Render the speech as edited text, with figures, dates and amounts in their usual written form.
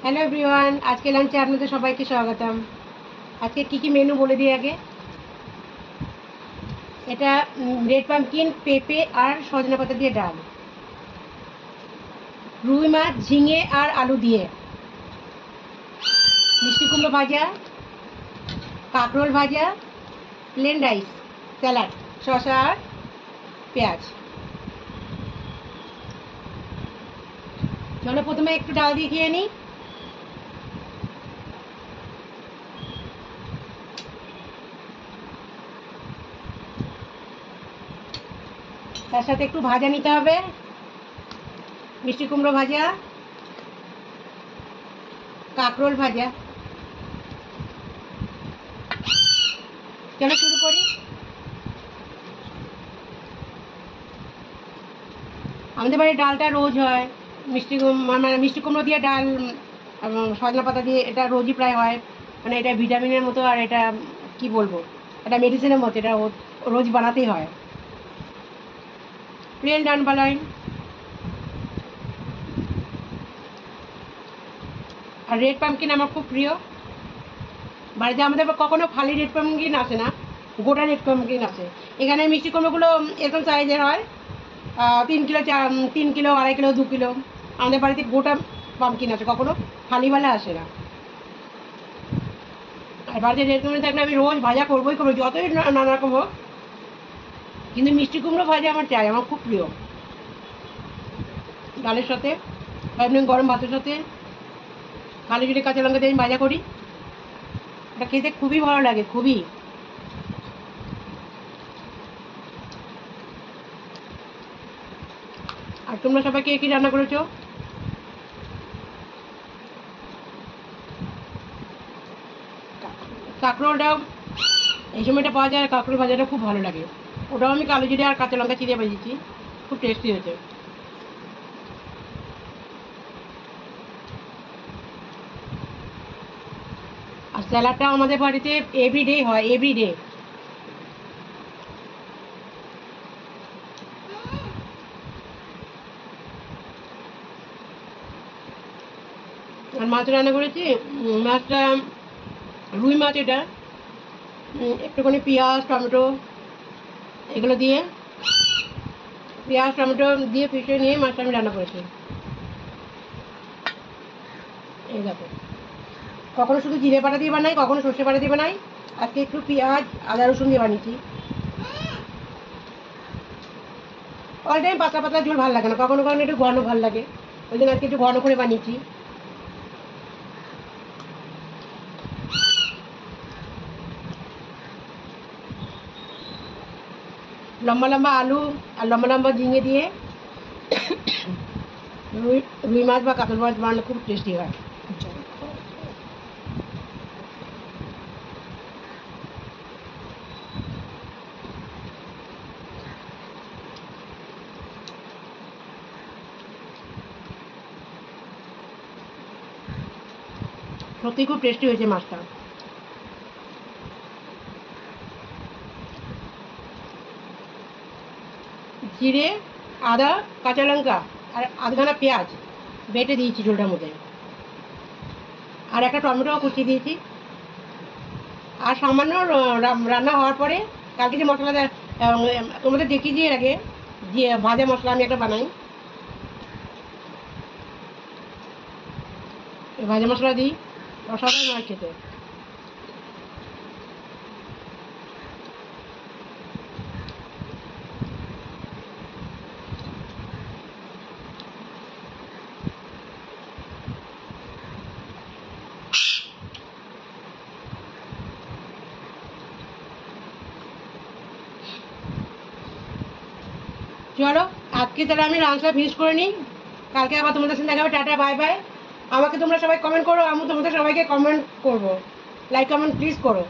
Hello everyone, আজকে লাঞ্চে আপনাদের সবাইকে স্বাগতম। আজকে কি কি মেনু বলে দিই আগে। এটা রেড পাম্পকিন, পেঁপে আর সজনা পাতা দিয়ে ডাল, রুই মাছ, ঝিঙে আর আলু দিয়ে, মিষ্টি কুমড়ো ভাজা, কাঁকরোল ভাজা, প্লেন রাইস, স্যালাড, শসা আর পেঁয়াজ। চলো প্রথমে একটু ডাল দিয়ে খেয়ে নিই। তার সাথে একটু ভাজা নিতে হবে, মিষ্টি কুমড়ো ভাজা, কাঁকরোল ভাজা। চলো শুরু করি। আমাদের বাড়ির ডালটা রোজ হয়। মিষ্টি কুমড়ো দিয়ে ডাল, সজনা পাতা দিয়ে এটা রোজই প্রায় হয়। মানে এটা ভিটামিনের মতো, আর এটা কি বলবো, এটা মেডিসিনের মতো, এটা রোজ বানাতেই হয়। প্লেন ডাল বানাই। আর রেড পাম্পকিন আমার খুব প্রিয়। বাড়িতে আমাদের কখনো খালি রেড পাম্পকিন আসে না, গোটা রেড পাম্পকিন আসে। এখানে মিষ্টি কুমড়োগুলো এরকম সাইজের হয়, 3 কিলো, 3 কিলো, 2.5 কিলো, 2 কিলো। আমাদের বাড়িতে গোটা পাম্পকিন আছে, কখনো খালিওয়ালা আসে না। আর বাড়িতে রেড কুমড়ো থাকলে আমি রোজ ভাজা করবোই করবো, যতই নানা রকম হোক। কিন্তু মিষ্টি কুমড়ো ভাজা আমার চাই, আমার খুব প্রিয়। ডালের সাথে, এমনি গরম ভাতের সাথে কালো জিরে কাঁচা লঙ্কা দিয়ে আমি ভাজা করি। এটা খেতে খুবই ভালো লাগে, খুবই। আর তোমরা সবাই কে কি রান্না করেছো? কাঁকরোলটাও এই সময়টা পাওয়া যায়, কাঁকরোল ভাজাটা খুব ভালো লাগে। ওটাও আমি কালো জিরে আর কাঁচা লঙ্কা চিড়ে ভেজেছি, খুব টেস্টি হয়েছে। আর স্যালাডটাও আমাদের বাড়িতে এভরিডে হয়, এভরিডে। আর মাছ রান্না করেছি। মাছটা রুই মাছ, এটা একটুখানি পেঁয়াজ টমেটো এগুলো দিয়ে, পেঁয়াজ টমেটো দিয়ে পিষে নিয়ে মাছটা আমি রান্না করেছি। এই দেখো, কখনো শুধু জিরে বাটা দিয়ে বানাই, কখনো সর্ষে বাটা দিয়ে বানাই। আজকে একটু পেঁয়াজ আদা রসুন দিয়ে বানিয়েছি। অল টাইম পাতলা পাতলা ঝোল ভালো লাগে না, কখনো কখনো একটু ঘন ভালো লাগে। ওই জন্য আজকে একটু ঘন করে বানিয়েছি। লম্বা লম্বা আলু আর লম্বা লম্বা ঝিঙে দিয়ে রুই রুই মাছ বা কাতল মাছ বানালে খুব টেস্টি হয়। সত্যি খুব টেস্টি হয়েছে মাছটা। জিরে, আদা, কাঁচা লঙ্কা আর আধখানা পেঁয়াজ বেটে দিয়েছি ঝোলটার মধ্যে। আর একটা টমেটো কুচিয়ে দিয়েছি। আর সামান্য রান্না হওয়ার পরে কালকে যে মশলা তোমাদের দেখিয়েছি এর আগে, যে ভাজা মশলা আমি একটা বানাই, ভাজা মশলা দিই, অসাধারণ হয় খেতে। চলো আজকে তাহলে আমি লাঞ্চটা ফিনিশ করে নিই। কালকে আবার তোমাদের সাথে দেখা হবে। Tata, bye bye. আমাকে তোমরা সবাই কমেন্ট করো, আমি তোমাদের সবাইকে কমেন্ট করবো। লাইক কমেন্ট প্লিজ করো।